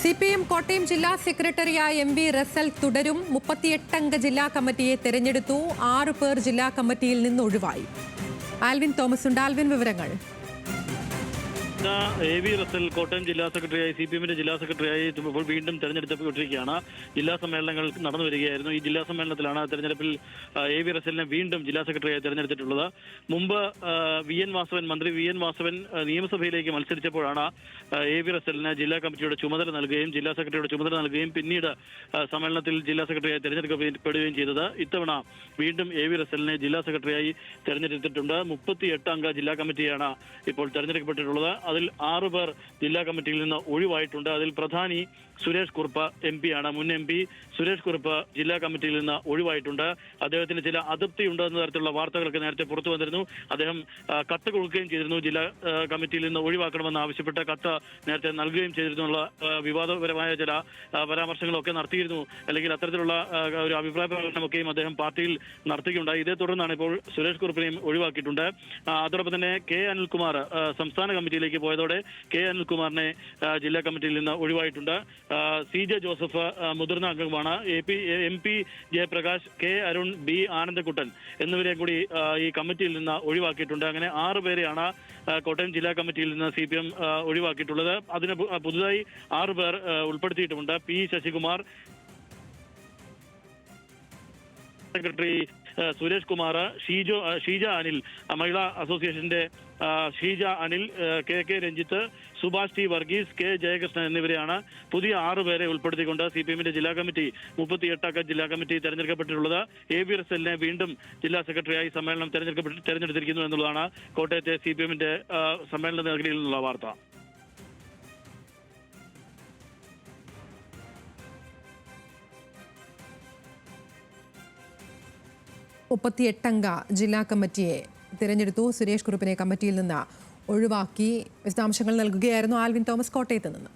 CPM Kottayam ജില്ലാ സെക്രട്ടറിയായ MV Russell തുടരും. 38 അംഗ ജില്ലാ കമ്മിറ്റിയെ തെരഞ്ഞെടുത്തു. 6 പേർ ജില്ലാ കമ്മിറ്റിയിൽ നിന്ന് ഒഴിവായി. ആൽവിൻ തോമസ് ഉണ്ട്. ആൽവിൻ, വിവരങ്ങൾ. AV റസൽ കോട്ടയം ജില്ലാ സെക്രട്ടറിയായി CPMന്റെ ജില്ലാ സെക്രട്ടറിയായി ഇപ്പോൾ വീണ്ടും തെരഞ്ഞെടുക്കപ്പെട്ടിരിക്കുകയാണ്. ജില്ലാ സമ്മേളനങ്ങൾ നടന്നു വരികയായിരുന്നു. ഈ ജില്ലാ സമ്മേളനത്തിലാണ് തെരഞ്ഞെടുപ്പിൽ AV റസലിനെ വീണ്ടും ജില്ലാ സെക്രട്ടറിയായി തെരഞ്ഞെടുത്തിട്ടുള്ളത്. മുമ്പ് മന്ത്രി വി എൻ വാസവൻ നിയമസഭയിലേക്ക് മത്സരിച്ചപ്പോഴാണ് AV റസലിന് ജില്ലാ കമ്മിറ്റിയുടെ ചുമതല നൽകുകയും ജില്ലാ സെക്രട്ടറിയുടെ ചുമതല നൽകുകയും പിന്നീട് സമ്മേളനത്തിൽ ജില്ലാ സെക്രട്ടറിയായി തെരഞ്ഞെടുക്കപ്പെടുകയും ചെയ്തത്. ഇത്തവണ വീണ്ടും AV റസലിനെ ജില്ലാ സെക്രട്ടറിയായി തെരഞ്ഞെടുത്തിട്ടുണ്ട്. 38 അംഗ ജില്ലാ കമ്മിറ്റിയാണ് ഇപ്പോൾ തെരഞ്ഞെടുക്കപ്പെട്ടിട്ടുള്ളത്. അതിൽ 6 പേർ ജില്ലാ കമ്മിറ്റിയിൽ നിന്ന് ഒഴിവായിട്ടുണ്ട്. അതിൽ പ്രധാനി സുരേഷ് കുറുപ്പ് MP ആണ്. മുൻ MP സുരേഷ് കുറുപ്പ് ജില്ലാ കമ്മിറ്റിയിൽ നിന്ന് ഒഴിവായിട്ടുണ്ട്. അദ്ദേഹത്തിന് ചില അതൃപ്തിയുണ്ട് എന്ന തരത്തിലുള്ള വാർത്തകളൊക്കെ നേരത്തെ പുറത്തു വന്നിരുന്നു. അദ്ദേഹം കത്ത് കൊടുക്കുകയും ചെയ്തിരുന്നു. ജില്ലാ കമ്മിറ്റിയിൽ നിന്ന് ഒഴിവാക്കണമെന്ന് ആവശ്യപ്പെട്ട കത്ത് നേരത്തെ നൽകുകയും ചെയ്തിരുന്നുള്ള വിവാദപരമായ ചില പരാമർശങ്ങളൊക്കെ നടത്തിയിരുന്നു. അല്ലെങ്കിൽ അത്തരത്തിലുള്ള ഒരു അഭിപ്രായ പ്രകടനമൊക്കെയും അദ്ദേഹം പാർട്ടിയിൽ നടത്തുകയുണ്ടായി. ഇതേ തുടർന്നാണ് ഇപ്പോൾ സുരേഷ് കുറുപ്പിനെയും ഒഴിവാക്കിയിട്ടുണ്ട്. അതോടൊപ്പം തന്നെ K അനിൽകുമാർ സംസ്ഥാന കമ്മിറ്റിയിലേക്ക് പോയതോടെ K അനിൽകുമാറിനെ ജില്ലാ കമ്മിറ്റിയിൽ നിന്ന് ഒഴിവായിട്ടുണ്ട്. CJ ജോസഫ് മുതിർന്ന അംഗമാണ്. MP Jayaprakash, K Arun, B Anandakuttan എന്നിവരെ കൂടി ഈ കമ്മിറ്റിയിൽ നിന്ന് ഒഴിവാക്കിയിട്ടുണ്ട്. അങ്ങനെ 6 പേരെയാണ് കോട്ടയം ജില്ലാ കമ്മിറ്റിയിൽ നിന്ന് CPM ഒഴിവാക്കിയിട്ടുള്ളത്. അതിന് പുതുതായി 6 പേർ ഉൾപ്പെടുത്തിയിട്ടുമുണ്ട്. P ശശികുമാർ, സെക്രട്ടറി സുരേഷ് കുമാർ, ഷീജ അനിൽ, മഹിളാ അസോസിയേഷന്റെ Sheeja Anil, KK Ranjith, Subhash T Varghese, K Jayakrishnan എന്നിവരെയാണ് പുതിയ 6 പേരെ ഉൾപ്പെടുത്തിക്കൊണ്ട് CPMന്റെ ജില്ലാ കമ്മിറ്റി 38 അംഗ ജില്ലാ കമ്മിറ്റി തെരഞ്ഞെടുക്കപ്പെട്ടിട്ടുള്ളത്. AV റസലിനെ വീണ്ടും ജില്ലാ സെക്രട്ടറിയായി സമ്മേളനം തെരഞ്ഞെടുത്തിരിക്കുന്നു എന്നുള്ളതാണ് കോട്ടയത്തെ CPMന്റെ സമ്മേളന മേഖലയിൽ നിന്നുള്ള വാർത്ത. 38 അംഗ ജില്ലാ കമ്മിറ്റിയെ തിരഞ്ഞെടുത്തു. സുരേഷ് കുറുപ്പിനെ കമ്മിറ്റിയിൽ നിന്ന് ഒഴിവാക്കി. വിശദാംശങ്ങൾ നൽകുകയായിരുന്നു ആൽവിൻ തോമസ് കോട്ടയത്ത് നിന്ന്.